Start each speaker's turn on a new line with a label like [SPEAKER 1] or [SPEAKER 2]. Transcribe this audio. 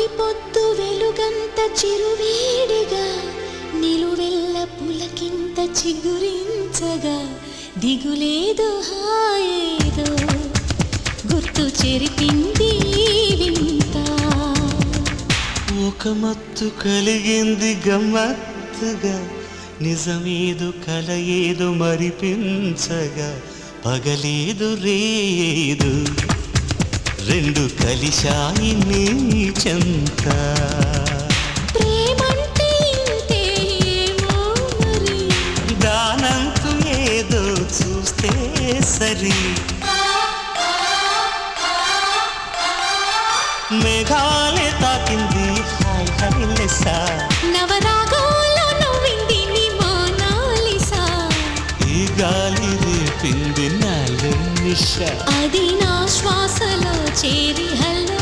[SPEAKER 1] తొలి పొద్దు వెలుగంత చిరువేడిగా నిలువెల్ల పులకింత చిగురించగా దిగులేదో హాయేదో గుర్తు చెరిపింది వింత
[SPEAKER 2] ఒక మత్తు కలిగింది గమ్మత్తుగా నిజమేదు కల ఏదో మరిపించగా పగలేదు రేదు రెండు కలిశాయి నీ చెంత
[SPEAKER 1] ప్రేమంటే ఇంతేమో మరి
[SPEAKER 2] దానంతు ఏదో చూస్తే సరి మేఘాలే తాకింది హాయ్ హాయ్ లెస్సా
[SPEAKER 1] నవరాగాల్లో నవ్వింది నీ మోనాలిసా
[SPEAKER 2] ఈ గాలి రేపింది నాలో నిష
[SPEAKER 1] అది నా శ్వాసలో చేరి హల్లో